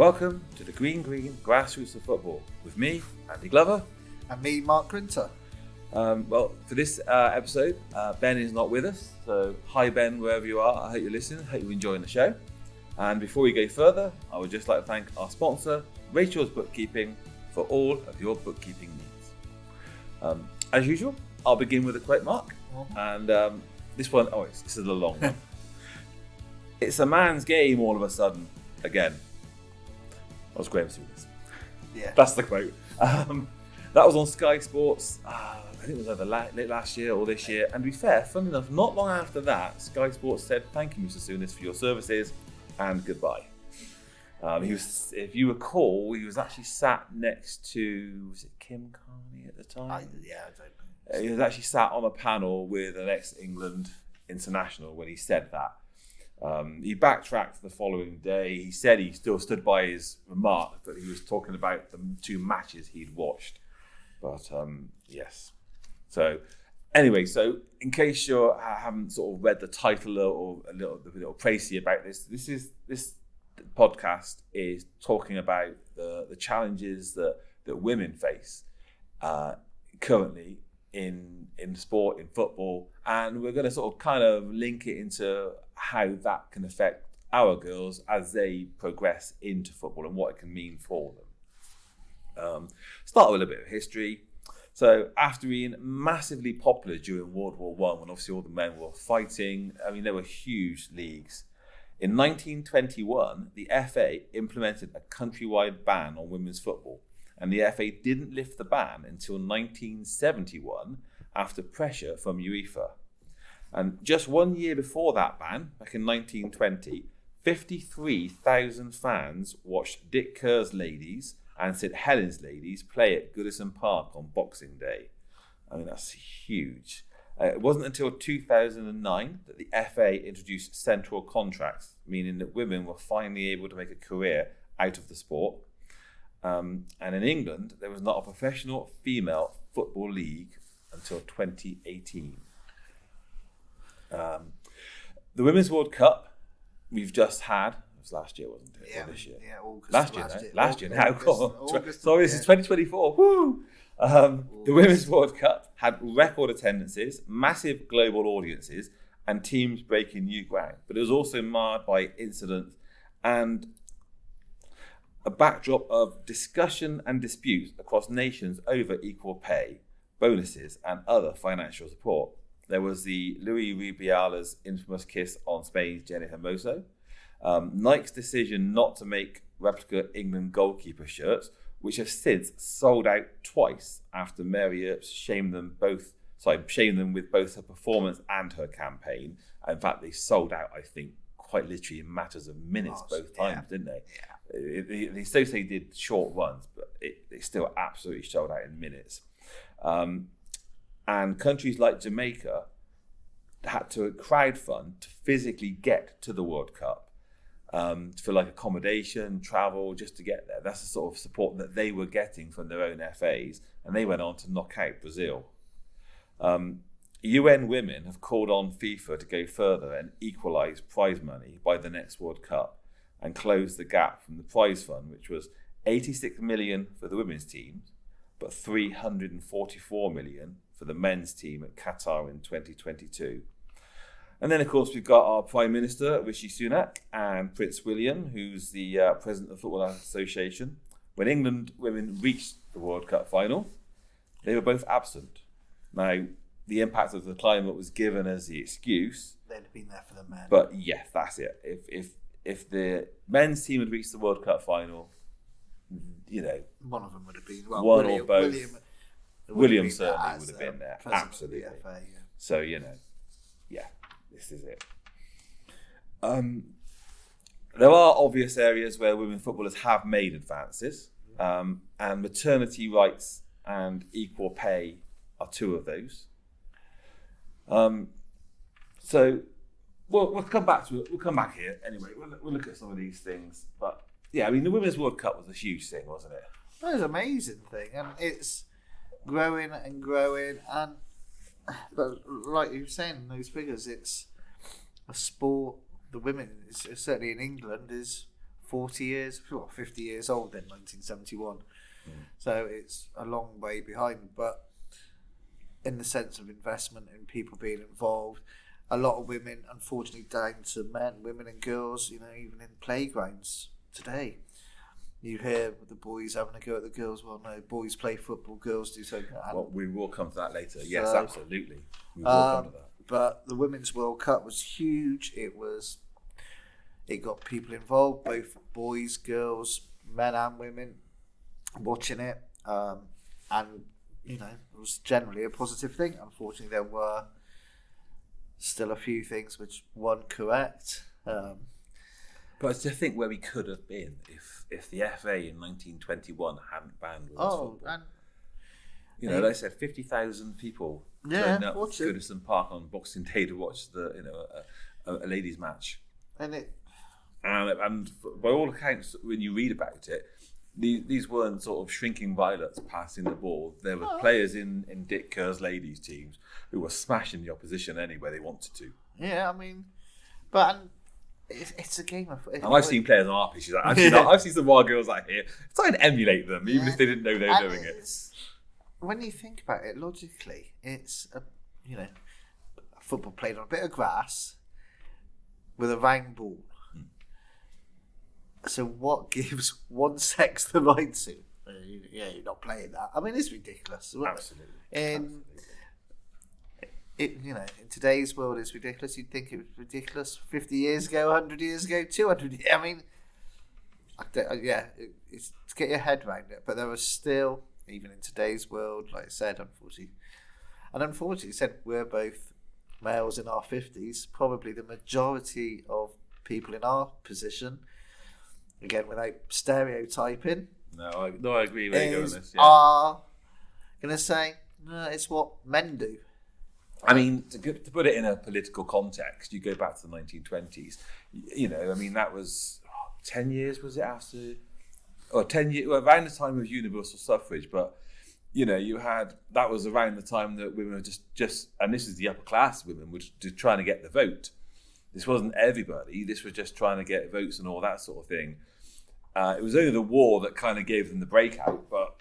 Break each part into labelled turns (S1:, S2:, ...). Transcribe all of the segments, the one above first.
S1: Welcome to the Green Grassroots of Football with me, Andy Glover.
S2: And me, Mark Grinter.
S1: Well, for this episode, Ben is not with us. So, hi Ben, wherever you are. I hope you're listening. I hope you're enjoying the show. And before we go further, I would just like to thank our sponsor, Rachel's Bookkeeping, for all of your bookkeeping needs. As usual, I'll begin with a quote, Mark. And this one, this is a long one. It's a man's game all of a sudden, again. I was Graham Souness.
S2: Yeah.
S1: That's the quote. That was on Sky Sports, I think it was either late last year or this year. And to be fair, funny enough, not long after that, Sky Sports said, "Thank you, Mr. Souness, for your services and goodbye." He was, if you recall, he was actually sat next to, was it Kim Carney at the time?
S2: I don't know.
S1: He was actually sat on a panel with an ex-England international when he said that. He backtracked the following day. He said he still stood by his remark, but he was talking about the two matches he'd watched. But yes. So anyway, so in case you haven't sort of read the title or a little précis about this podcast is talking about the challenges that women face currently in sport, in football, and we're going to sort of kind of link it into how that can affect our girls as they progress into football and what it can mean for them. Start with a bit of history. So after being massively popular during World War I, when obviously all the men were fighting, I mean, there were huge leagues. In 1921, the FA implemented a countrywide ban on women's football, and the FA didn't lift the ban until 1971 after pressure from UEFA. And just 1 year before that ban, back in 1920, 53,000 fans watched Dick Kerr's ladies and St Helens ladies play at Goodison Park on Boxing Day. I mean, that's huge. It wasn't until 2009 that the FA introduced central contracts, meaning that women were finally able to make a career out of the sport. And in England, there was not a professional female football league until 2018. The Women's World Cup we've just had. It was last year, wasn't it?
S2: Yeah,
S1: or this year?
S2: Yeah, August.
S1: Last year. Now,
S2: August,
S1: sorry, this is 2024. Woo! The Women's World Cup had record attendances, massive global audiences, and teams breaking new ground. But it was also marred by incidents and a backdrop of discussion and disputes across nations over equal pay, bonuses, and other financial support. There was the Luis Rubiales' infamous kiss on Spain's Jenny Hermoso, Nike's decision not to make replica England goalkeeper shirts, which have since sold out twice after Mary Earps shamed them with both her performance and her campaign. In fact, they sold out, I think, quite literally in matters of minutes both times, didn't they? Yeah. They still say did short runs, but they still absolutely sold out in minutes. And countries like Jamaica had to crowdfund to physically get to the World Cup for like accommodation, travel, just to get there. That's the sort of support that they were getting from their own FAs, and they went on to knock out Brazil. UN Women have called on FIFA to go further and equalise prize money by the next World Cup and close the gap from the prize fund, which was 86 million for the women's teams, but 344 million for the men's team at Qatar in 2022. And then, of course, we've got our Prime Minister, Rishi Sunak, and Prince William, who's the President of the Football Association. When England women reached the World Cup final, they were both absent. Now, the impact of the climate was given as the excuse.
S2: They'd have been there for the men.
S1: But yes, that's it. If the men's team had reached the World Cup final, you know,
S2: one of them would have been.
S1: Well, one or both. William certainly would have been there. Absolutely. The FA, yeah. So, you know, yeah, this is it. There are obvious areas where women footballers have made advances, and maternity rights and equal pay are two of those. So we'll come back to it. We'll come back here anyway. We'll look at some of these things. But yeah, I mean, the Women's World Cup was a huge thing, wasn't it?
S2: It was an amazing thing, and it's growing and growing. And but like you were saying, those figures, it's a sport. The women, certainly in England, is 40 years, 50 years old then, 1971. So it's a long way behind, but in the sense of investment and people being involved, a lot of women, unfortunately, down to men, women and girls, even in playgrounds today, you hear the boys having a go at the girls. Well, no, boys play football, girls do so.
S1: Well, we will come to that later. Yes, absolutely. We will come to that.
S2: But the Women's World Cup was huge. It got people involved, both boys, girls, men and women, watching it. And, it was generally a positive thing. Unfortunately, there were still a few things which weren't correct.
S1: But to think where we could have been if the FA in 1921 hadn't banned women's football.
S2: And
S1: like I said, 50,000 people turned up at Goodison Park on Boxing Day to watch a ladies' match. And by all accounts, when you read about it, these weren't sort of shrinking violets passing the ball. There were players in Dick Kerr's ladies' teams who were smashing the opposition anywhere they wanted to.
S2: Yeah, but it's a game of.
S1: And I've seen players on our pitches. I've seen some wild girls out here try and emulate them, even if they didn't know they were doing it.
S2: When you think about it logically, it's a football played on a bit of grass with a round ball. So what gives one sex the right to? You're not playing that. It's ridiculous.
S1: Absolutely.
S2: In today's world, it's ridiculous. You'd think it was ridiculous 50 years ago, 100 years ago, 200 years. It's to get your head around it. But there are still, even in today's world, like I said, unfortunately, said we're both males in our 50s. Probably the majority of people in our position, again, without stereotyping.
S1: No, I agree with you on this. Yeah.
S2: Are going to say, no, it's what men do.
S1: To put it in a political context, you go back to the 1920s. That was 10 years, was it after? Or 10 years, around the time of universal suffrage. But that was around the time that women were just, and this is the upper class women, were just trying to get the vote. This wasn't everybody. This was just trying to get votes and all that sort of thing. It was only the war that kind of gave them the breakout, but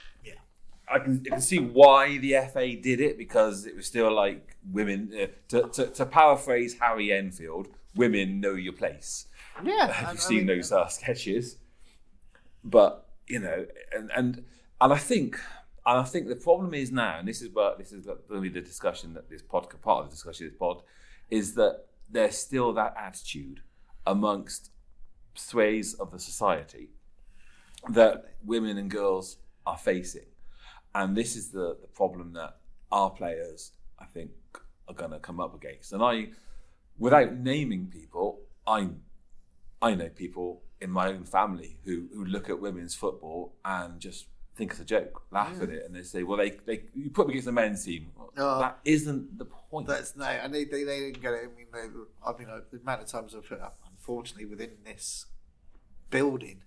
S1: I can see why the FA did it, because it was still like women. To paraphrase Harry Enfield, women know your place.
S2: Yeah,
S1: you've seen those sketches, but and I think the problem is now, and this is going to be the discussion that this part of the discussion of this pod is that there's still that attitude amongst swathes of the society that women and girls are facing. And this is the problem that our players, I think, are going to come up against. And without naming people, I know people in my own family who look at women's football and just think it's a joke, laugh at it, and they say, well, you put them against the men's team. That isn't the point.
S2: And they didn't get it. The amount of times I've put up, unfortunately, within this building,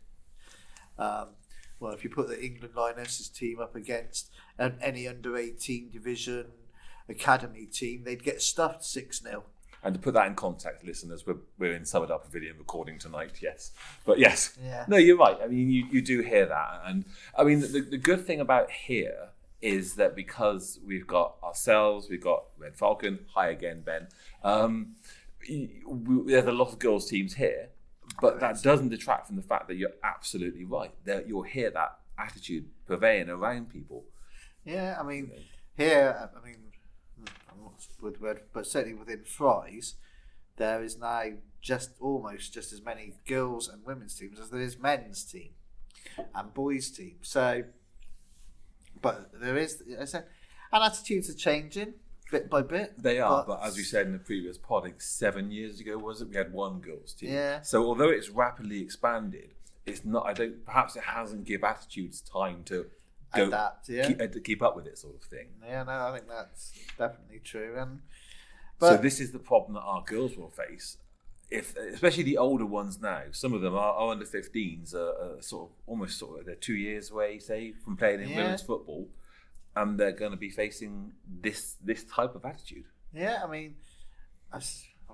S2: if you put the England Lionesses team up against any under-18 division academy team, they'd get stuffed 6-0.
S1: And to put that in context, listeners, we're in Summit Up Pavilion recording tonight, yes. But yes, no, you're right. You do hear that. And the good thing about here is that because we've got ourselves, we've got Red Falcon, hi again, Ben. There's a lot of girls' teams here, but that doesn't detract from the fact that you're absolutely right. That you'll hear that attitude purveying around people.
S2: Yeah, here, I'm not with Red, but certainly within Fries, there is now almost just as many girls and women's teams as there is men's team and boys' team. So, but there is, and attitudes are changing bit by bit.
S1: They are, but as we said in the previous pod, I think 7 years ago, we had one girls' team.
S2: Yeah.
S1: So although it's rapidly expanded, it's not. Perhaps it hasn't give attitudes time to
S2: adapt,
S1: to keep up with it, sort of thing.
S2: Yeah, no, I think that's definitely true.
S1: So this is the problem that our girls will face. Especially the older ones now, some of them are under 15s, are they're 2 years away, say, from playing in women's football, and they're going to be facing this type of attitude.
S2: Yeah,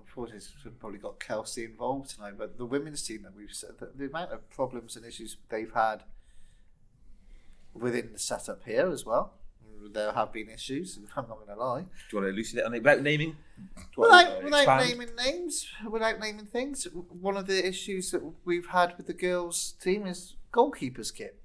S2: unfortunately, we've probably got Kelsey involved tonight, but the women's team that we've said, the amount of problems and issues they've had within the setup here as well. There have been issues, I'm not going to lie.
S1: Do you want to elucidate on it without naming?
S2: Without naming names, without naming things, one of the issues that we've had with the girls' team is goalkeepers' kit.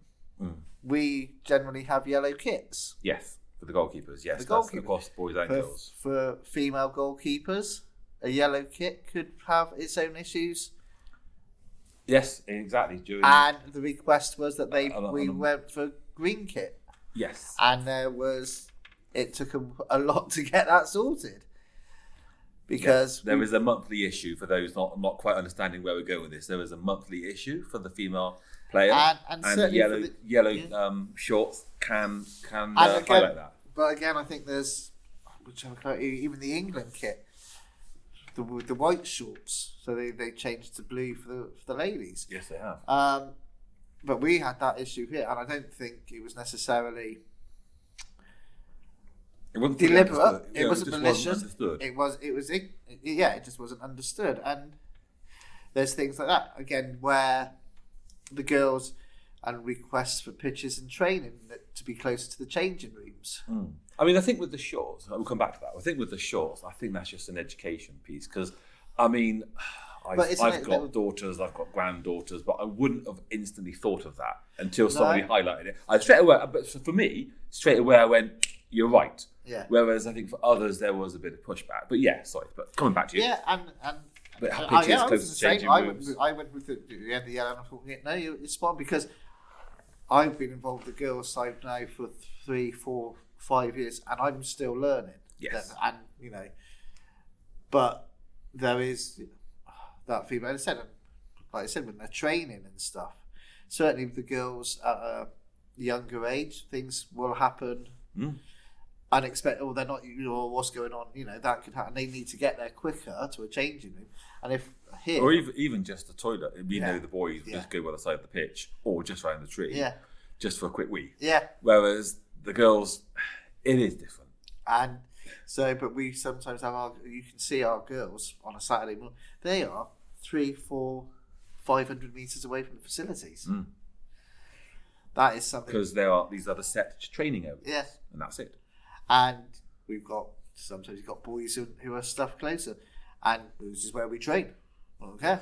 S2: We generally have yellow kits.
S1: Yes, for the goalkeepers, yes.
S2: The goalkeepers.
S1: Across boys and girls.
S2: For female goalkeepers, a yellow kit could have its own issues.
S1: Yes, exactly.
S2: And the request was that we went for green kit.
S1: Yes.
S2: And it took a lot to get that sorted. Because
S1: there is a monthly issue for those not quite understanding where we're going with this. There is a monthly issue for the female player, and yellow shorts can highlight that.
S2: But again, I think there's even the England kit, the white shorts, so they changed to blue for the ladies.
S1: Yes, they have.
S2: But we had that issue here, and I don't think it was necessarily deliberate. It wasn't malicious. It just wasn't understood. And there's things like that again where the girls and requests for pitches and training to be closer to the changing rooms.
S1: I mean, I think with the shorts, we'll come back to that. I think with the shorts, I think that's just an education piece because, I mean, I've got daughters, I've got granddaughters, but I wouldn't have instantly thought of that until somebody highlighted it. But for me, straight away I went, "You're right."
S2: Yeah.
S1: Whereas I think for others there was a bit of pushback. But yeah, sorry, but coming back to you.
S2: Yeah, and
S1: but pitches close to changing rooms.
S2: I went with the yellow, and I thought, no, it's spot because I've been involved with the girls' side now for 3, 4, 5 years, and I'm still learning.
S1: Yes.
S2: And but there is that female. Like I said, when they're training and stuff, certainly with the girls at a younger age, things will happen unexpected. Or they're not, what's going on? That could happen. They need to get there quicker to a changing room. And if here,
S1: or even just the toilet, we know the boys just go by the side of the pitch or just around the tree, just for a quick wee.
S2: Yeah.
S1: Whereas the girls, it is different.
S2: And so, but we sometimes have you can see our girls on a Saturday morning. They are 3, 4, 500 meters away from the facilities. That is something
S1: because these are the set training areas.
S2: Yeah,
S1: and that's it.
S2: And sometimes you've got boys who are stuff closer, and this is where we train. Okay,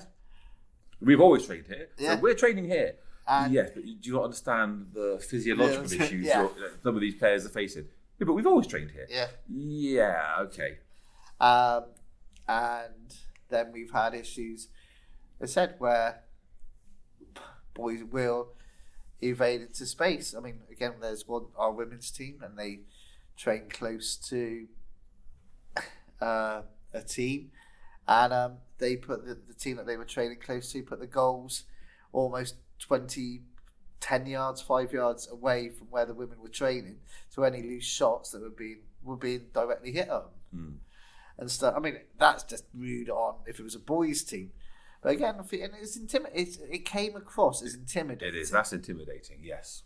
S1: we've always trained here.
S2: Yeah.
S1: So we're training here.
S2: And
S1: yes, but do you not understand the physiological issues some of these players are facing? Yeah, but we've always trained here.
S2: Yeah.
S1: Yeah. Okay.
S2: And then we've had issues, as I said, where boys will evade into space. I mean, again, there's our women's team, and they train close to a team, and they put the team that they were training close to put the goals almost 10 yards, 5 yards away from where the women were training. So any loose shots that were being directly hit at them and stuff. I mean, that's just rude on if it was a boys' team. But again, it's it came across as intimidating.
S1: It is. That's intimidating. Yes.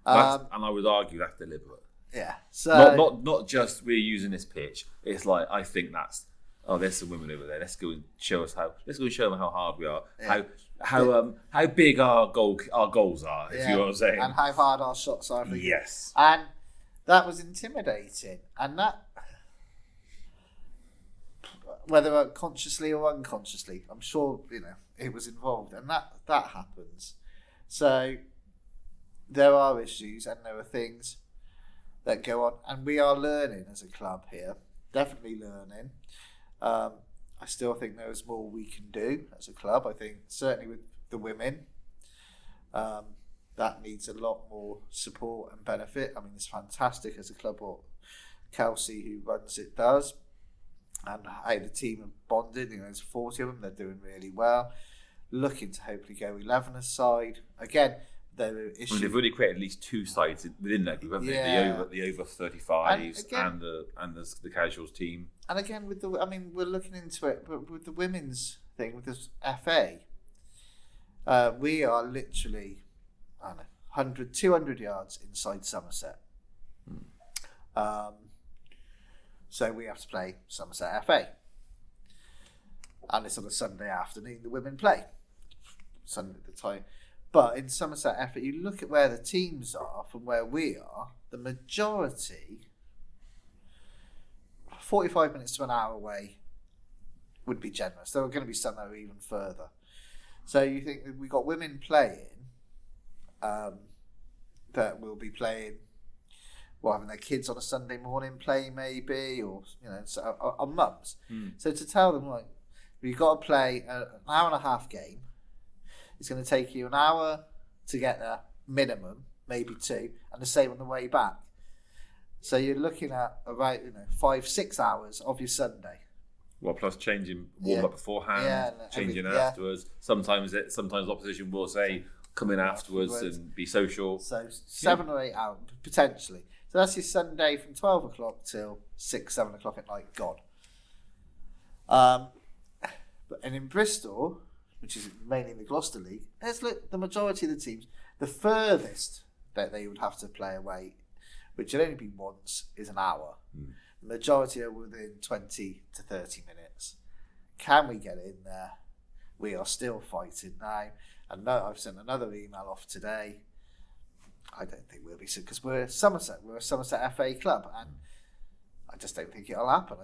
S1: And I would argue that's deliberate.
S2: Yeah. So
S1: not just we're using this pitch. It's like I think that's there's some women over there. Let's go and show them how hard we are. Yeah. How big our goals are. If you know what I'm saying.
S2: And how hard our shots are.
S1: Yes.
S2: And that was intimidating. And that, whether consciously or unconsciously, I'm sure it was involved, and that happens. So there are issues, and there are things that go on, and we are learning as a club here. Definitely learning. I still think there is more we can do as a club. I think certainly with the women, that needs a lot more support and benefit. I mean, it's fantastic as a club what Kelsey, who runs it, does. And how the team have bonded. There's 40 of them. They're doing really well. Looking to hopefully go 11-a-side. Again, there are issues.
S1: They've already created at least 2 sides within that group, haven't they? The over 35s and the casuals team.
S2: And again, we're looking into it, but with the women's thing, with this FA, we are literally, 100, 200 yards inside Somerset. So we have to play Somerset FA. and it's on a Sunday afternoon. The women play Sunday at the time. But in Somerset effort, you look at where the teams are from where we are. The majority, 45 minutes to an hour away, would be generous. There are going to be some that are even further. So you think that we've got women playing that will be playing, well, having their kids on a Sunday morning play maybe, or on mums. So to tell them, like, you've got to play an hour and a half game. It's going to take you an hour to get there, minimum, maybe 2, and the same on the way back. So you're looking at about 5-6 hours of your Sunday.
S1: Well, plus changing warm up beforehand, changing afterwards. Sometimes opposition will say come in afterwards and be social.
S2: So 7 or 8 hours potentially. So that's your Sunday from 12 o'clock till 6-7 o'clock at night. Gone. And in Bristol, which is mainly in the Gloucester League, the majority of the teams, the furthest that they would have to play away, which would only be once, is an hour. The majority are within 20 to 30 minutes. Can we get in there? We are still fighting now. And I've sent another email off today. I don't think we'll be so, because we're Somerset. We're a Somerset FA club, and I just don't think it'll happen.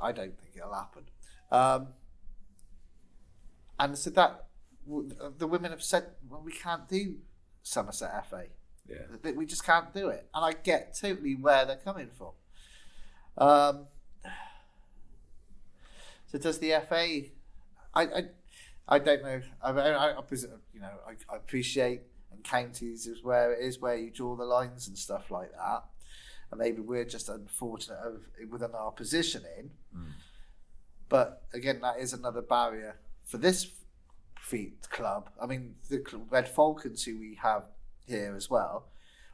S2: I don't think it'll happen. And so that the women have said, well, we can't do Somerset FA. Yeah. We just can't do it. And I get totally where they're coming from. So does the FA? I don't know. I appreciate, and counties is where it is, where you draw the lines and stuff like that. And maybe we're just unfortunate within our positioning. But again, that is another barrier for this feet club. I mean, the Red Falcons, who we have here as well,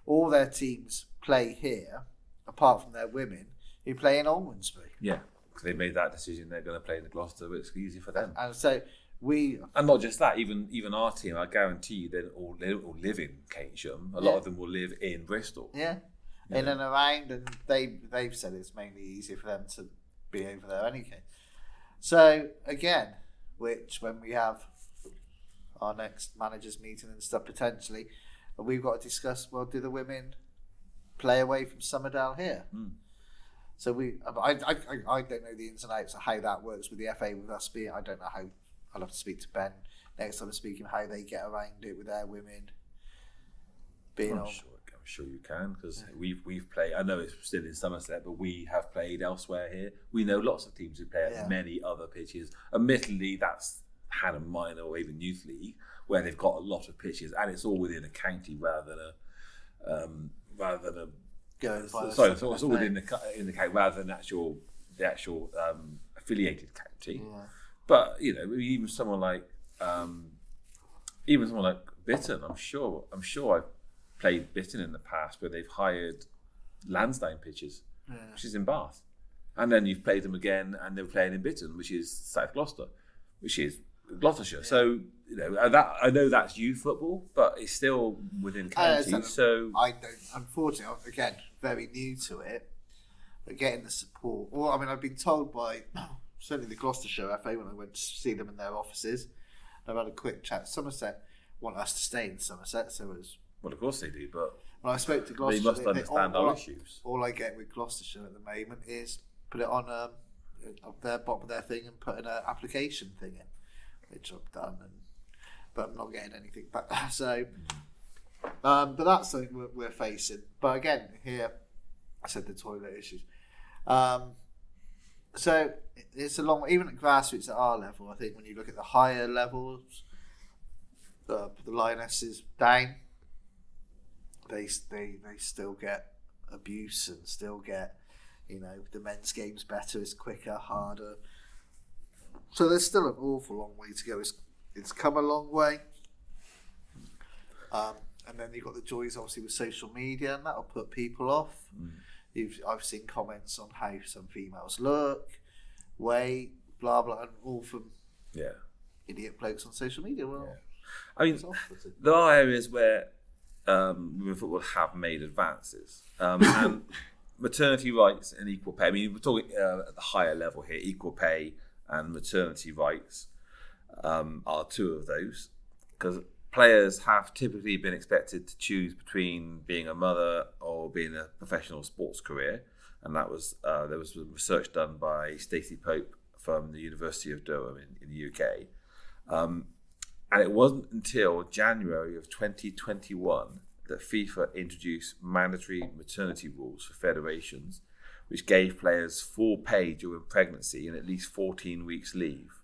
S2: all their teams play here, apart from their women, who play in Almondsbury.
S1: Yeah, because they made that decision. They're going to play in the Gloucester, but it's easy for them.
S2: And so and
S1: not just that, even our team, I guarantee you, they don't all live in Keynsham. A lot of them will live in Bristol.
S2: Yeah, in and around, and they've said it's mainly easier for them to be over there anyway. So again, when we have our next managers meeting and stuff potentially, we've got to discuss, well, do the women play away from Summerdale here? So I don't know the ins and outs of how that works with the FA with us being. I don't know how. I'll have to speak to Ben next time I'm speaking, how they get around it with their women being
S1: I'm sure you can, because we've played. I know it's still in Somerset, but we have played elsewhere here. We know lots of teams who play at many other pitches. Admittedly, that's Hannon Minor or even Youth League, where they've got a lot of pitches, and it's all within a county rather than a. So it's all within the county rather than the actual affiliated county. Yeah. But even someone like Bitton, I'm sure I've played Bitton in the past where they've hired Lansdowne pitches, which is in Bath, and then you've played them again, and they're playing in Bitton, which is South Gloucester, which is Gloucestershire. Yeah. So that I know that's youth football, but it's still within county. So
S2: I don't. Unfortunately, again, very new to it, but getting the support. Well, I mean, I've been told by certainly the Gloucestershire FA when I went to see them in their offices. I've had a quick chat. Somerset want us to stay in Somerset, so it was.
S1: Well, of course they do, but
S2: when I spoke to Gloucestershire,
S1: they must understand our issues.
S2: All I get with Gloucestershire at the moment is put it on their bottom of their thing and put an application thing in, which I've done, but I'm not getting anything back. So, but that's something we're facing. But again, here I said the toilet issues. So it's a long way, even at grassroots at our level. I think when you look at the higher levels, the Lionesses down, they still get abuse and still get, the men's game's better, it's quicker, harder. So there's still an awful long way to go. It's come a long way. And then you've got the joys obviously with social media, and that'll put people off. I've seen comments on how some females look, weight, blah blah, and all from idiot blokes on social media. Well,
S1: I mean, there are areas where women football have made advances, and maternity rights and equal pay. I mean, we're talking at the higher level here: equal pay, and maternity rights are two of those, because players have typically been expected to choose between being a mother or being a professional sports career, and that was there was research done by Stacey Pope from the University of Durham in the UK, and it wasn't until January of 2021 that FIFA introduced mandatory maternity rules for federations, which gave players full pay during pregnancy and at least 14 weeks leave.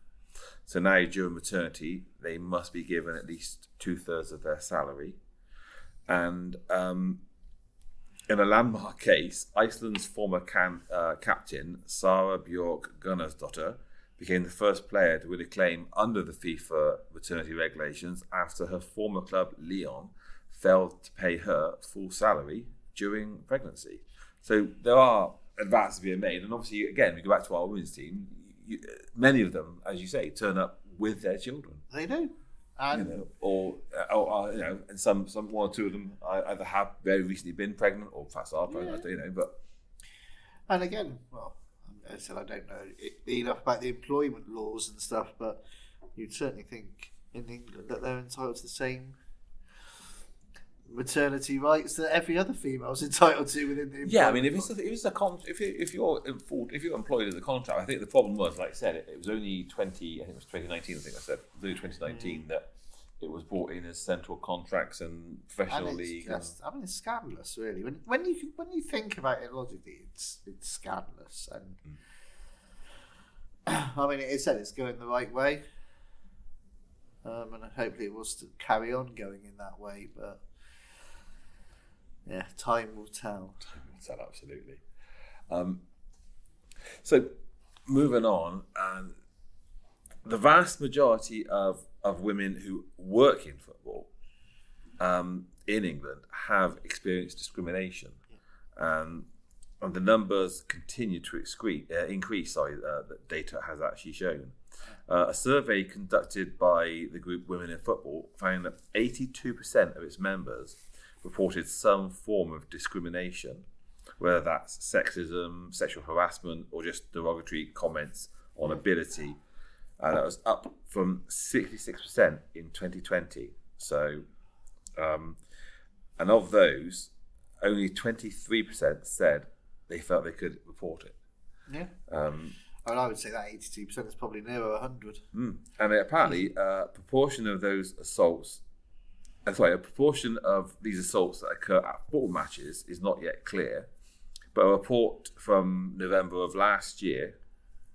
S1: So now during maternity, they must be given at least 2/3 of their salary. And in a landmark case, Iceland's former captain, Sara Björk Gunnarsdóttir, became the first player to win a claim under the FIFA maternity regulations after her former club, Lyon, failed to pay her full salary during pregnancy. So there are advances being made, and obviously, again, we go back to our women's team. Many of them, as you say, turn up with their children.
S2: They do, and
S1: or and some one or two of them either have very recently been pregnant or perhaps are pregnant. But
S2: and again, well, as I said, I don't know enough about the employment laws and stuff, but you'd certainly think in England that they're entitled to the same maternity rights that every other female is entitled to within the
S1: I mean, if you're employed as a contract, I think the problem was, like I said, it was only 2019. I think I said it was only 2019 that it was brought in as central contracts and professional league.
S2: I mean, it's scandalous, really. When you think about it logically, it's scandalous, and I mean, it said it's going the right way, and hopefully it will carry on going in that way, but. Yeah, time will tell.
S1: Time will tell, absolutely. So, moving on, the vast majority of women who work in football in England have experienced discrimination, and the numbers continue to increase. That data has actually shown. A survey conducted by the group Women in Football found that 82% of its members reported some form of discrimination, whether that's sexism, sexual harassment, or just derogatory comments on ability. That was up from 66% in 2020. So, and of those, only 23% said they felt they could report it.
S2: Yeah. I would say that 82% is probably nearer 100.
S1: And apparently, a proportion of these assaults that occur at football matches is not yet clear. But a report from November of last year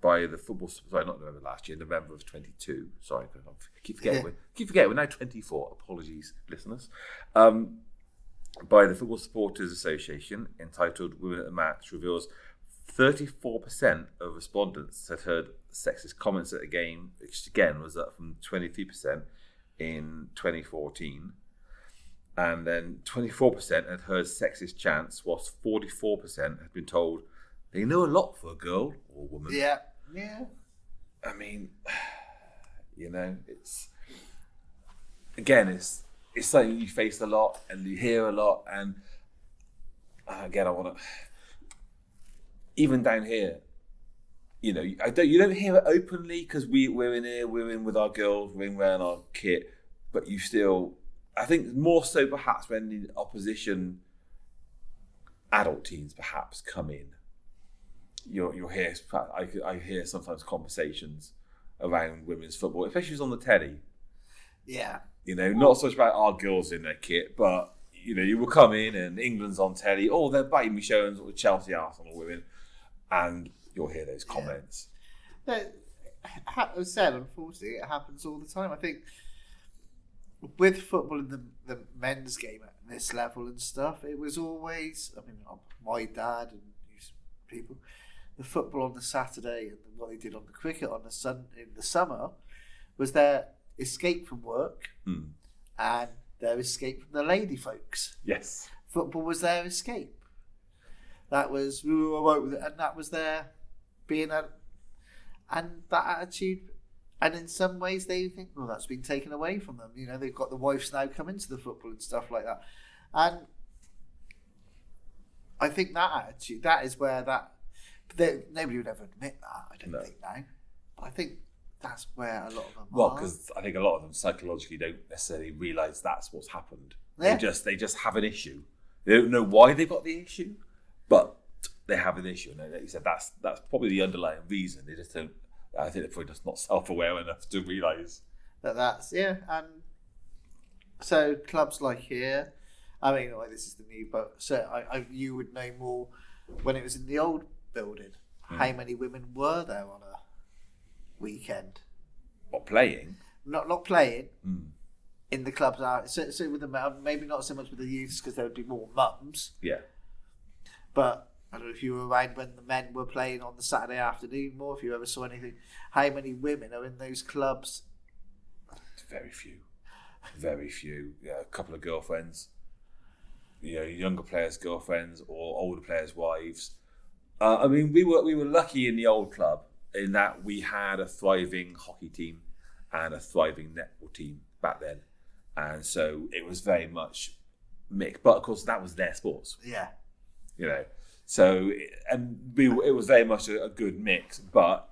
S1: by the November of 22. Sorry, I keep forgetting. We're now 24. Apologies, listeners. By the Football Supporters Association, entitled "Women at the Match," reveals 34% of respondents had heard sexist comments at a game, which again was up from 23% in 2014. And then 24% had heard sexist chants, whilst 44% had been told they know a lot for a girl or woman.
S2: Yeah.
S1: I mean, it's something you face a lot and you hear a lot. And again, I want to, even down here, you don't hear it openly because we're in here, we're in with our girls, we're in wearing our kit, but you still. I think more so perhaps when the opposition adult teams perhaps come in. You'll hear, I hear sometimes conversations around women's football, especially on the telly.
S2: Yeah.
S1: Not so much about our girls in their kit, but, you will come in and England's on telly, they're biting me showing sort of Chelsea Arsenal women, and you'll hear those comments.
S2: Yeah. As said, unfortunately, it happens all the time. I think with football in the men's game at this level and stuff, it was always, my dad and people, the football on the Saturday and what they did on the cricket on in the summer was their escape from work and their escape from the lady folks.
S1: Yes.
S2: Football was their escape. That was, and that was their being and that attitude. And in some ways, they think, that's been taken away from them. They've got the wives now come into the football and stuff like that. And I think that attitude, that is where nobody would ever admit that, I don't think now. I think that's where a lot of them
S1: Well,
S2: are.
S1: because I think a lot of them psychologically don't necessarily realise that's what's happened.
S2: Yeah.
S1: They just have an issue. They don't know why they've got the issue, but they have an issue. And like you said, that's probably the underlying reason. They just don't. I think they're probably just not self-aware enough to realise
S2: That's and so clubs like here. I mean, like this is the new, but so you would know more when it was in the old building. How many women were there on a weekend?
S1: What, playing?
S2: Not playing in the clubs. So with the maybe not so much with the youths because there would be more mums.
S1: Yeah.
S2: But I don't know if you were around when the men were playing on the Saturday afternoon more. If you ever saw anything, how many women are in those clubs?
S1: Very few. Very few. Yeah, a couple of girlfriends. You know, younger players' girlfriends or older players' wives. I mean, we were lucky in the old club in that we had a thriving hockey team and a thriving netball team back then, and so it was very much mixed. But of course, that was their sports.
S2: Yeah.
S1: You know, so it was very much a good mix, but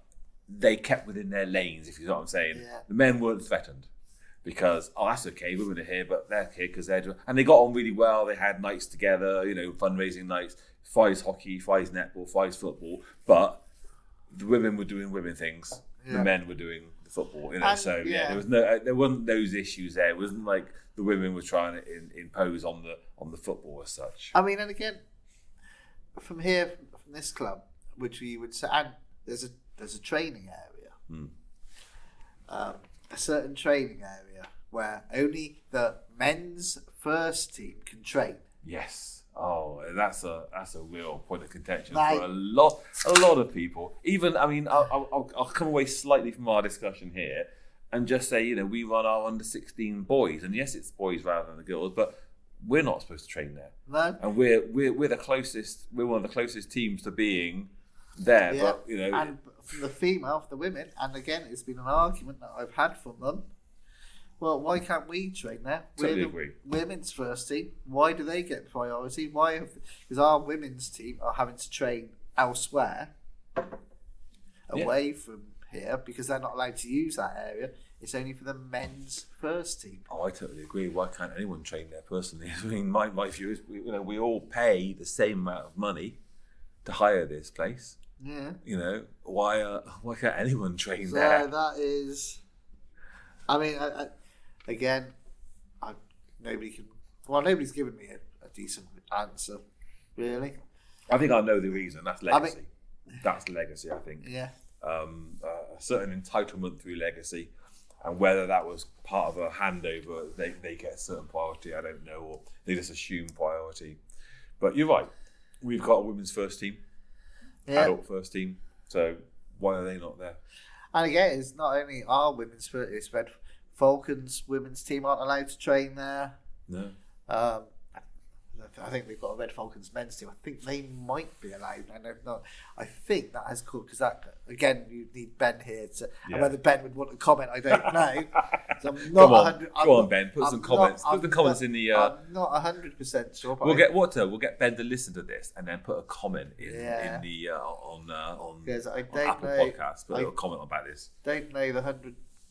S1: they kept within their lanes. If you know what I'm saying, The men weren't threatened. Because, that's okay, women are here, but they're here because they're doing... And they got on really well. They had nights together, you know, fundraising nights, Fries hockey, Fries netball, Fries football. But the women were doing women things. Yeah. The men were doing the football, you know. There wasn't those issues there. It wasn't like the women were trying to impose on the football as such.
S2: I mean, and again, from here, from this club, which we would say, and there's a training area. A certain training area where only the men's first team can train.
S1: Yes. Oh, that's a real point of contention for a lot of people. Even, I mean, I'll come away slightly from our discussion here and just say, you know, we run our under-16 boys, and yes, it's boys rather than the girls, but we're not supposed to train there.
S2: No.
S1: And we're the closest. We're one of the closest teams to being there.
S2: Yeah.
S1: But you know,
S2: and from the female, for the women, and again, it's been an argument that I've had from them. Well, why can't we train there?
S1: Totally agree.
S2: Women's first team. Why do they get priority? Because our women's team are having to train elsewhere, away from here, because they're not allowed to use that area. It's only for the men's first team.
S1: Oh, I totally agree. Why can't anyone train there personally? I mean, my view is, we all pay the same amount of money to hire this place.
S2: Yeah.
S1: You know, why can't anyone train there?
S2: That is, I mean, nobody's given me a decent answer, really.
S1: I think I know the reason. That's legacy. That's legacy, I think.
S2: Yeah.
S1: A certain entitlement through legacy, and whether that was part of a handover, they get a certain priority, I don't know, or they just assume priority. But you're right. We've got a women's first team. Adult first team, so why are they not there?
S2: And again, it's not only our women's first, it's Red Falcons women's team aren't allowed to train there.
S1: No.
S2: I think we've got a Red Falcons men's team. I think they might be allowed. I think that has called, because that, again, you need Ben here to, and whether Ben would want to comment, I don't know. So I'm not
S1: Go on, Ben. Put some comments. Put the comments in the.
S2: I'm not 100% sure.
S1: We'll get Ben to listen to this and then put a comment in the on Apple Podcasts. Put a little comment about this.
S2: Don't know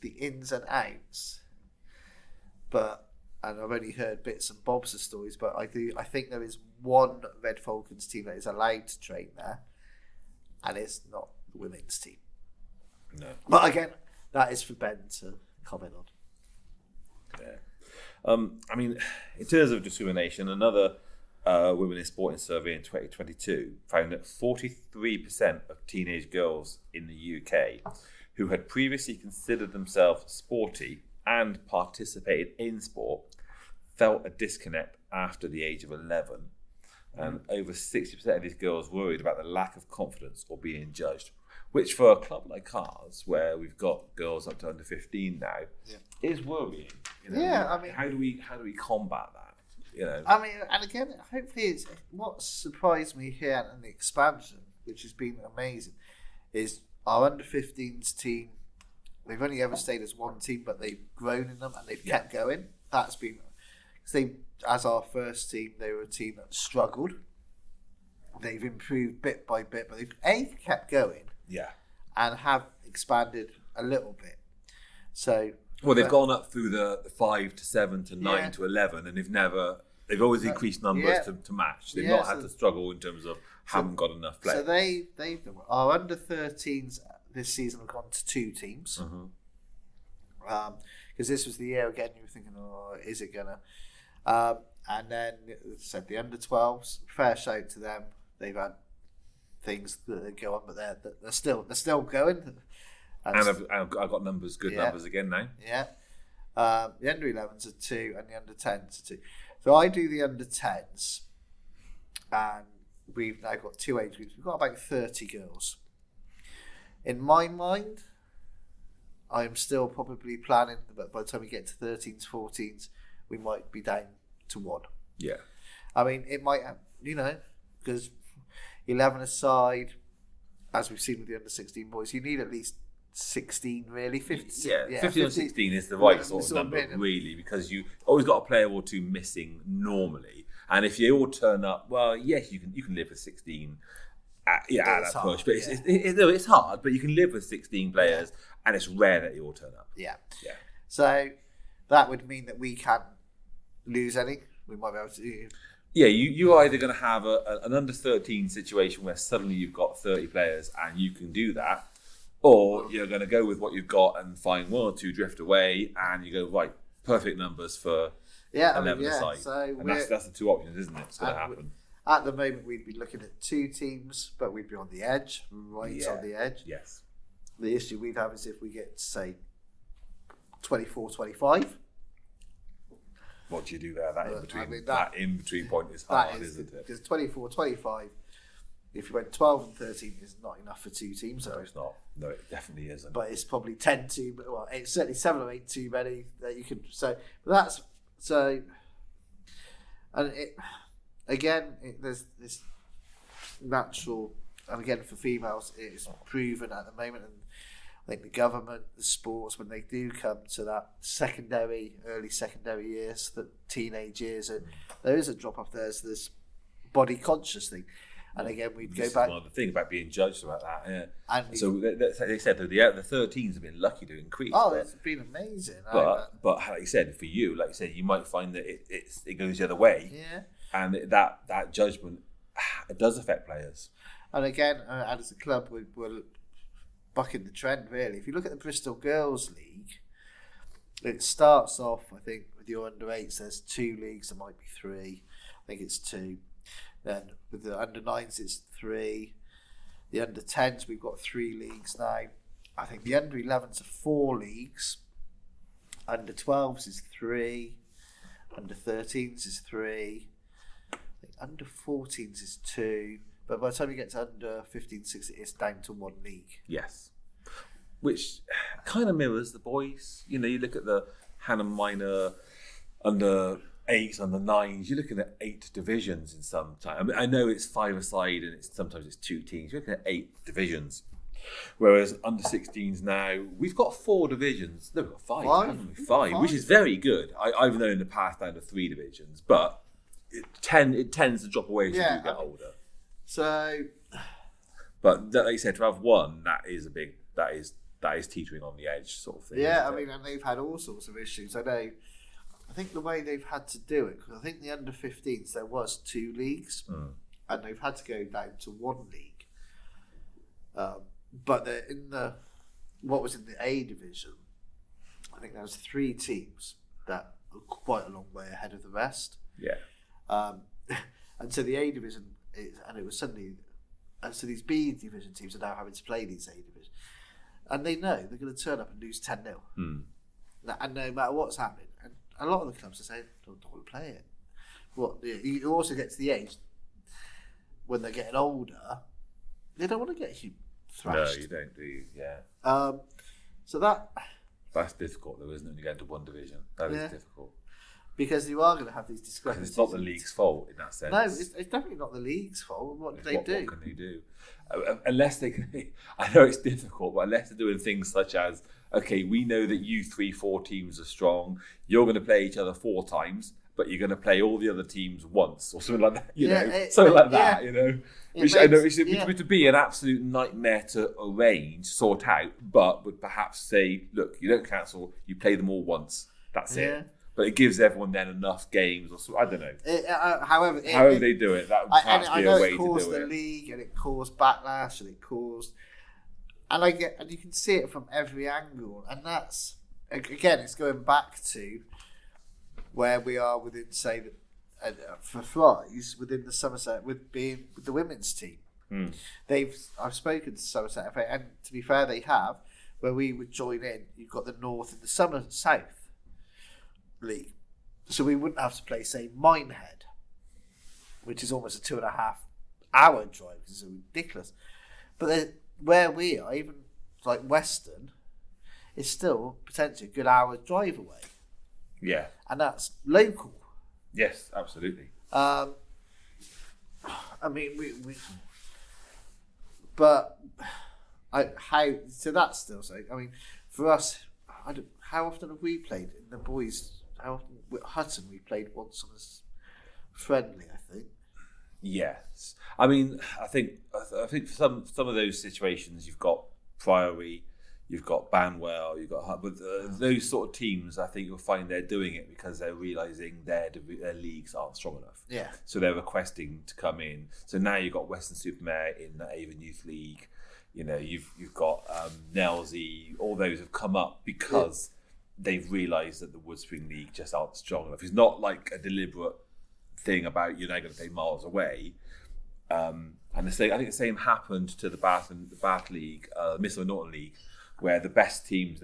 S2: the ins and outs, and I've only heard bits and bobs of stories, but I think there is one Red Falcons team that is allowed to train there, and it's not the women's team.
S1: No.
S2: But again, that is for Ben to comment on.
S1: Yeah. I mean, in terms of discrimination, another Women in Sporting survey in 2022 found that 43% of teenage girls in the UK who had previously considered themselves sporty and participated in sport felt a disconnect after the age of 11, and over 60% of these girls worried about the lack of confidence or being judged, which for a club like ours, where we've got girls up to under 15 now, is worrying. You know?
S2: Yeah, I mean,
S1: how do we combat that? You know,
S2: I mean, and again, hopefully, it's what surprised me here in the expansion, which has been amazing, is our under 15s team. They've only ever stayed as one team, but they've grown in them and they've kept going. That's been, because as our first team, they were a team that struggled. They've improved bit by bit, but they've kept going.
S1: Yeah.
S2: and have expanded a little bit. So,
S1: well, they've gone up through the 5 to 7 to 9 to 11, and they've always increased numbers to match. They've not had to struggle in terms of haven't got enough players.
S2: So they've our under 13s this season have gone to 2 teams. Because this was the year again you were thinking, oh, is it gonna? And then said the under 12s, fair shout to them. They've had things that go on, but they're still going.
S1: And I've got numbers, good numbers again now.
S2: Yeah. The under 11s are 2 and the under 10s are 2. So I do the under 10s, and we've now got 2 age groups. We've got about 30 girls. In my mind, I am still probably planning, but by the time we get to 13s, 14s, we might be down to 1.
S1: Yeah.
S2: I mean, it might have, because 11 aside, as we've seen with the under 16 boys, you need at least 16 really. 15
S1: or 16 is the right sort of number really, because you always got a player or 2 missing normally, and if you all turn up, well, yes, you can live with 16 at that
S2: hard,
S1: push, but it's hard, but you can live with 16 players, and it's rare that you all turn up.
S2: So that would mean that we can't lose any. We might be able to.
S1: Yeah, you're either going to have an under 13 situation where suddenly you've got 30 players and you can do that, or you're going to go with what you've got and find 1 or 2 drift away, and you go, right, perfect numbers for 11 aside.
S2: So
S1: and that's the 2 options, isn't it? It's going to happen.
S2: At the moment, we'd be looking at 2 teams, but we'd be on the edge, on the edge.
S1: Yes.
S2: The issue we'd have is if we get, say, 24, 25.
S1: What do you do there? That in-between point is hard, isn't it?
S2: Because 24, 25, if you went 12 and 13, is not enough for 2 teams.
S1: No, it's not. No, it definitely isn't.
S2: But it's probably 10 too, well, it's certainly 7 or 8 too many that you could say. But that's, so, and there's this natural, and again for females, it's proven at the moment, and I think the government, the sports, when they do come to that early secondary years, the teenage years, and there is a drop off. There's this body conscious thing, and again we'd go back.
S1: One of the thing about being judged about that, yeah.
S2: And
S1: so they said that the 13s have been lucky to increase.
S2: Oh, it's been amazing.
S1: But like you said, for you, you might find that it goes the other way.
S2: Yeah.
S1: And that judgment, it does affect players.
S2: And again, as a club, we're bucking the trend, really. If you look at the Bristol Girls League, it starts off, I think, with your under 8s, there's 2 leagues, there might be 3. I think it's 2. Then with the under 9s, it's 3. The under 10s, we've got 3 leagues now. I think the under 11s are 4 leagues. Under 12s is 3. Under 13s is 3. I think under 14s is 2. But by the time you get to under 15, 16, it's down to 1 league.
S1: Yes. Which kind of mirrors the boys. You look at the Hannah Minor under 8s, under 9s. You're looking at 8 divisions in some time. I mean, I know it's 5 aside and sometimes it's 2 teams. You're looking at 8 divisions. Whereas under 16s now, we've got 4 divisions. No, we've got 5, haven't we? 5, which is very good. I've known in the past down to 3 divisions, but it tends to drop away as you do get older.
S2: So,
S1: but like you said, to have 1, that is teetering on the edge sort of thing.
S2: Yeah, I mean, and they've had all sorts of issues. I think the way they've had to do it, because I think the under 15s there was 2 leagues, and they've had to go down to 1 league. But what was in the A division, I think there was 3 teams that were quite a long way ahead of the rest.
S1: Yeah.
S2: And so the A division. It was suddenly, and so these B division teams are now having to play these A division, and they know they're going to turn up and lose 10-0. And no matter what's happening, and a lot of the clubs are saying, "Don't want to play it." You also get to the age when they're getting older, they don't want to get thrashed.
S1: No, you don't, do you? Yeah.
S2: So
S1: that's difficult, though, isn't it? When you get into 1 division, that is difficult.
S2: Because you are going to have these discrepancies.
S1: It's not the league's fault in that sense.
S2: No, it's definitely not the league's fault. What do they do?
S1: What can they do? Unless they can... I know it's difficult, but unless they're doing things such as, okay, we know that you 3-4 teams are strong, you're going to play each other 4 times, but you're going to play all the other teams once or something like that. You know,
S2: Which
S1: would be an absolute nightmare to arrange, sort out, but would perhaps say, look, you don't cancel, you play them all once. That's it. But it gives everyone then enough games, or so, I don't know.
S2: However
S1: they do it, that would perhaps be a way to do it. I know
S2: it caused the league, and it caused backlash, and it caused, and you can see it from every angle, and that's again, it's going back to where we are within, say, for Fries within the Somerset with the women's team. I've spoken to Somerset FA, and to be fair, they have. Where we would join in, you've got the North and the South League, so we wouldn't have to play, say, Minehead, which is almost a 2.5 hour drive, because it's ridiculous. But where we are, even like Western, is still potentially a good hour's drive away.
S1: Yeah,
S2: and that's local.
S1: Yes, absolutely.
S2: I mean, we but so that's still so. I mean, for us, how often have we played in the boys? How often with Hutton we played once on a friendly, I think.
S1: Yes, I mean, I think for some of those situations, you've got Priory, you've got Banwell, you've got but those sort of teams, I think you'll find they're doing it because they're realising their leagues aren't strong enough.
S2: Yeah.
S1: So they're requesting to come in. So now you've got Western-super-Mare in the Avon Youth League. You know, you've got Nelsey. All those have come up because they've realised that the Woodspring League just aren't strong enough. It's not like a deliberate thing about you're now going to play miles away. And I think the same happened to the Bath League, Missile Norton League, where the best two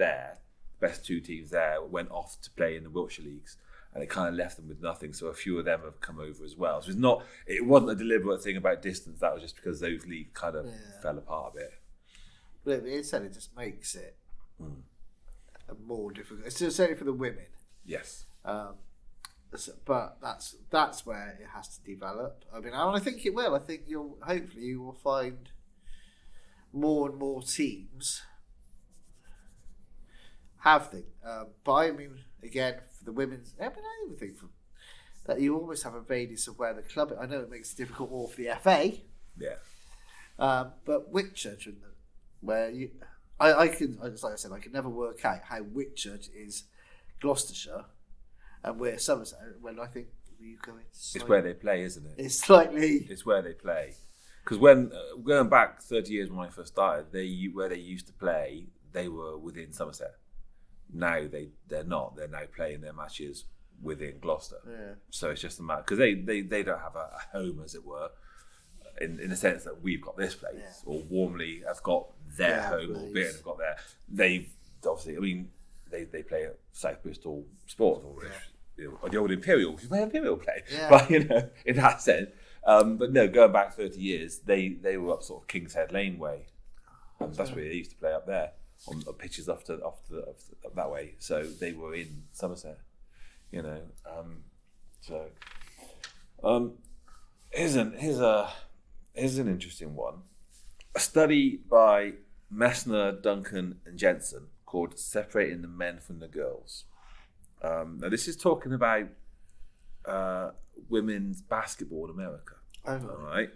S1: teams there went off to play in the Wiltshire leagues, and it kind of left them with nothing. So a few of them have come over as well. So it wasn't a deliberate thing about distance. That was just because those leagues kind of fell apart a bit.
S2: But it just makes it more difficult. It's certainly for the women.
S1: Yes.
S2: But that's where it has to develop. I mean, I think it will. I think hopefully you will find more and more teams have things. But I mean, again, for the women's, I even think that you almost have a radius of where the club. I know it makes it difficult more for the FA.
S1: Yeah.
S2: But Whitchurch, where I can, like I said, I can never work out how Whitchurch is Gloucestershire, and where Somerset. When I think you go into,
S1: it's where they play, isn't it?
S2: It's where they
S1: play. Because when going back 30 years when I first started, where they used to play, they were within Somerset. Now they're not. They're now playing their matches within Gloucester. Yeah. So it's just a matter because they don't have a home, as it were, in the sense that we've got this place, or Warmley have got their home, or Bearn have got their. They've obviously. I mean, they play at South Bristol Sports, or the old Imperial, which is where Imperial play. Yeah. But in that sense. But no, going back 30 years, they were up sort of King's Head Lane way. That's where they used to play up there. On pitches up that way, so they were in Somerset, here's an interesting one. A study by Messner, Duncan, and Jensen called "Separating the Men from the Girls." Now this is talking about women's basketball in America. All right,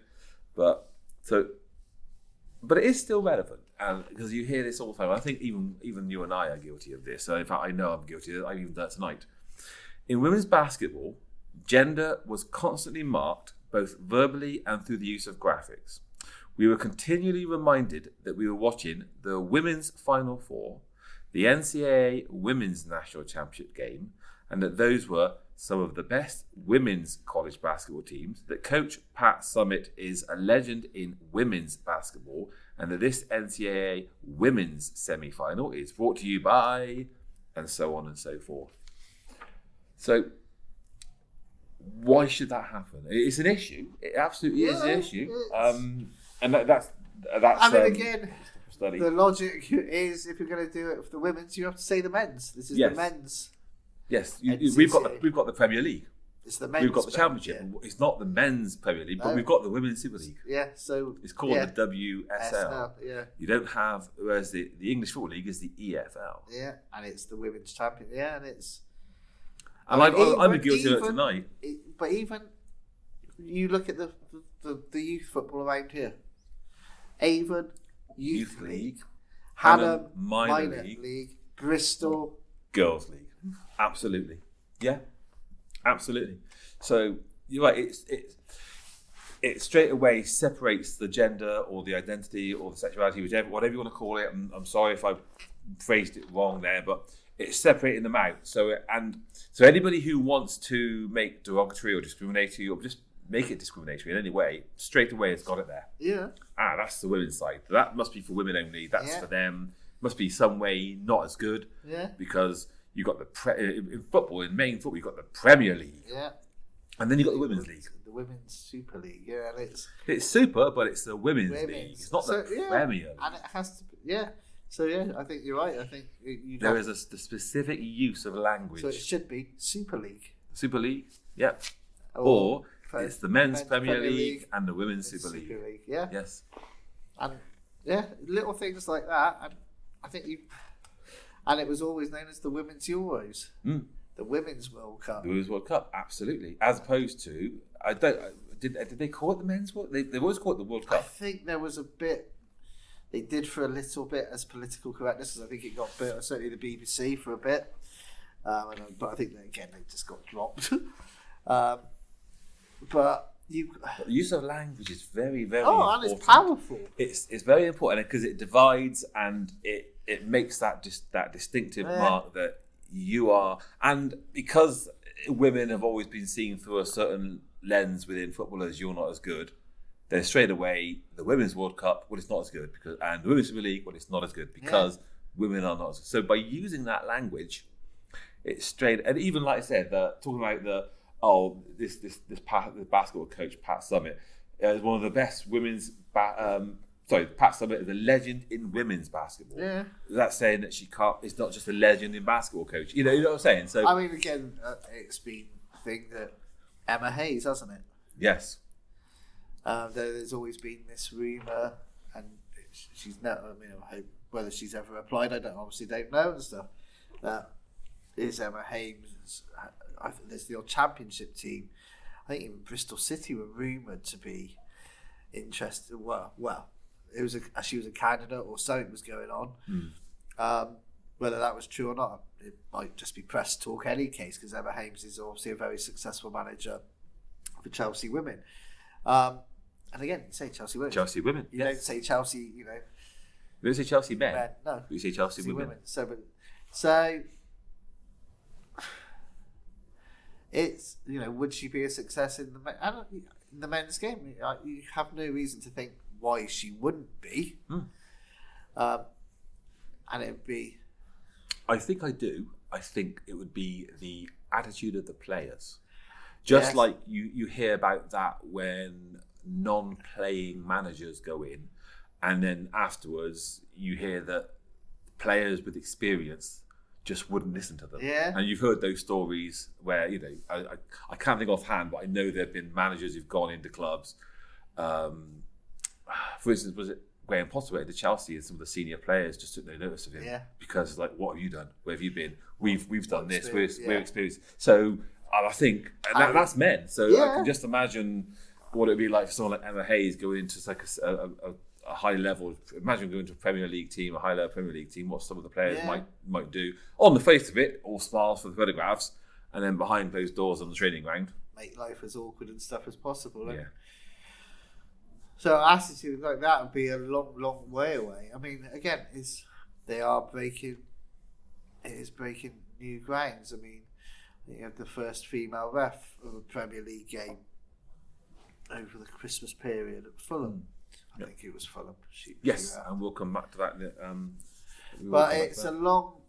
S1: but it is still relevant. Because you hear this all the time. I think even you and I are guilty of this. So in fact, I know I'm guilty of it. I've even done it tonight. In women's basketball, gender was constantly marked, both verbally and through the use of graphics. We were continually reminded that we were watching the Women's Final Four, the NCAA Women's National Championship game, and that those were some of the best women's college basketball teams, that Coach Pat Summitt is a legend in women's basketball, and that this NCAA women's semi-final is brought to you by, and so on and so forth. So, why should that happen? It's an issue. It absolutely is an issue. And that's.
S2: I mean, again, the logic is if you're going to do it for the women's, you have to say the men's. This is the men's.
S1: Yes, we've got the Premier League.
S2: It's the men's.
S1: We've got the Championship. Yeah. It's not the men's Premier League, but we've got the Women's Super League.
S2: Yeah, so
S1: it's called the WSL.
S2: Yeah,
S1: you don't have, whereas the English Football League is the EFL.
S2: Yeah, and it's the Women's Champion. Yeah, and it's.
S1: And I'm guilty of it tonight.
S2: But even you look at the youth football around here. Avon Youth League, Hannam Minor League, Bristol
S1: Girls League. Absolutely. Yeah. Absolutely. So you're right, it straight away separates the gender or the identity or the sexuality, whatever you want to call it. I'm sorry if I phrased it wrong there, but it's separating them out. So anybody who wants to make derogatory or discriminatory or just make it discriminatory in any way, straight away it's got it there.
S2: Yeah.
S1: That's the women's side. That must be for women only. That's for them. Must be some way not as good.
S2: Yeah.
S1: Because you got in football, in main football, you got the Premier League.
S2: Yeah.
S1: And then you got the Women's League.
S2: The Women's Super League, yeah, and
S1: it's super, but it's the Women's League. It's not the Premier League.
S2: And it has to be, yeah. So yeah, I think you're right. I think
S1: there is a specific use of language.
S2: So it should be Super League.
S1: Super League, yeah. Or it's the Men's Premier League and the Women's Super League.
S2: Yeah.
S1: Yes.
S2: And yeah, little things like that, and I think and it was always known as the Women's Euros. The Women's World Cup.
S1: The Women's World Cup, absolutely. As opposed to, did they call it the Men's World? They always call it the World Cup.
S2: I think there was a bit. They did for a little bit as political correctness, as I think it got built. Certainly the BBC for a bit, but I think that again they just got dropped. But the
S1: use of language is very, very
S2: important.
S1: And
S2: it's powerful.
S1: It's very important because it divides and it makes that distinctive mark that you are, and because women have always been seen through a certain lens within football as you're not as good, then straight away the Women's World Cup, well, it's not as good, and the Women's Super League, well, it's not as good because women are not as good. So by using that language, it's straight, and even like I said, talking about the basketball coach Pat Summitt is one of the best women's. Pat Summitt is a legend in women's basketball.
S2: Yeah.
S1: That's saying that she can't. It's not just a legend in basketball coach. You know what I'm saying? So
S2: I mean, again, it's been a thing that Emma Hayes, hasn't it?
S1: Yes.
S2: There's always been this rumor, and she's never. I mean, I hope whether she's ever applied, I obviously don't know and stuff. That is Emma Hayes. I think there's the old championship team. I think even Bristol City were rumoured to be interested. Well, she was a candidate or something was going on. Whether that was true or not, it might just be press talk any case, because Emma Hayes is obviously a very successful manager for Chelsea women. And again, you say Chelsea women.
S1: Chelsea women.
S2: You don't say Chelsea, You
S1: don't say Chelsea men.
S2: No.
S1: You say Chelsea women.
S2: So it's, would she be a success in the men's game? You have no reason to think why she wouldn't be. And it'd be...
S1: I think I do. I think it would be the attitude of the players. Just like you hear about that when non-playing managers go in, and then afterwards you hear that players with experience just wouldn't listen to them.
S2: Yeah.
S1: And you've heard those stories where, I can't think offhand, but I know there have been managers who've gone into clubs. For instance, was it Graham Potter at Chelsea, and some of the senior players just took no notice of him because, what have you done? Where have you been? We've done this. We're experienced. So I think that's men. So I can just imagine what it would be like for someone like Emma Hayes going into like a high level. Imagine going to a Premier League team, a high level Premier League team. What some of the players might do. On the face of it, all smiles for the photographs, and then behind closed doors on the training ground,
S2: make life as awkward and stuff as possible.
S1: Yeah.
S2: So attitude like that would be a long, long way away. I mean, again, it is breaking new grounds. I mean, you have the first female ref of a Premier League game over the Christmas period at Fulham. I think it was Fulham.
S1: Yes, and we'll come back to that.
S2: But it's a long...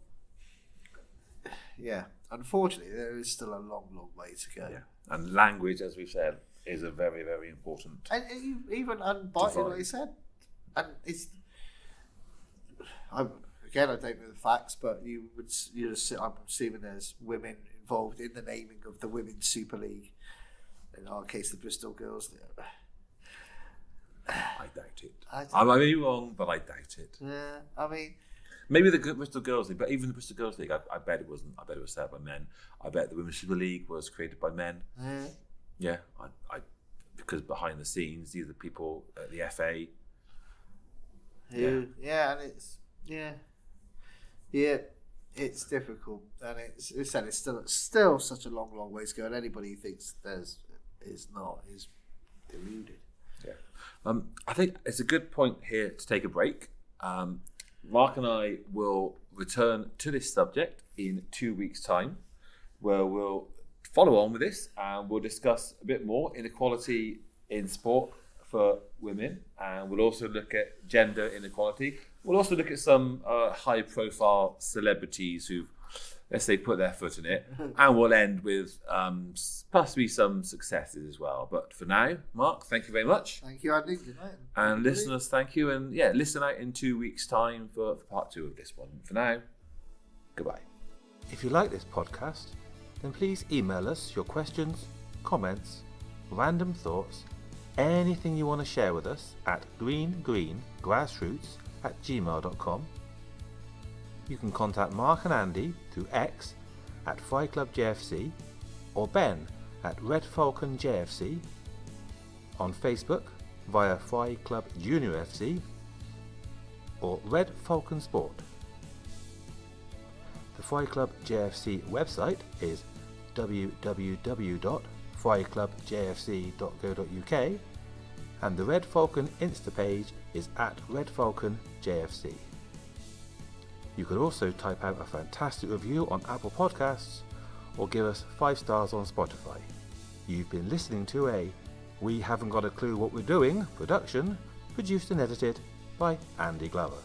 S2: Yeah, unfortunately, there is still a long, long way to go.
S1: Yeah, and language, as we've said, is a very, very important.
S2: And even unbiased, like you said, and it's. I don't know the facts, but I'm assuming there's women involved in the naming of the Women's Super League. In our case, the Bristol Girls.
S1: I doubt it. I may be wrong, but I doubt it.
S2: Yeah, I mean,
S1: Maybe the Bristol Girls League, but even the Bristol Girls League, I bet it wasn't. I bet it was set up by men. I bet the Women's Super League was created by men. Yeah, I because behind the scenes, these are the people at the FA.
S2: And it's difficult, and it's still such a long way to go. And anybody who thinks is deluded.
S1: Yeah, I think it's a good point here to take a break. Mark and I will return to this subject in 2 weeks' time, where we'll follow on with this and we'll discuss a bit more inequality in sport for women, and we'll also look at gender inequality. We'll also look at some high-profile celebrities who've, let's say, put their foot in it, and we'll end with possibly some successes as well. But for now, Mark, thank you very much.
S2: Thank you, Andy. Good night.
S1: And listeners, thank you. And listen out in 2 weeks' time for part 2 of this one. For now, goodbye.
S3: If you like this podcast, then please email us your questions, comments, random thoughts, anything you want to share with us at greengrassroots@gmail.com. You can contact Mark and Andy through X at Fry Club JFC or Ben at Red Falcon JFC, on Facebook via Fry Club Junior FC or Red Falcon Sport. The Fry Club JFC website is www.fryclubjfc.co.uk, and the Red Falcon Insta page is at Red Falcon JFC. You could also type out a fantastic review on Apple Podcasts or give us 5 stars on Spotify. You've been listening to a We Haven't Got a Clue What We're Doing production, produced and edited by Andy Glover.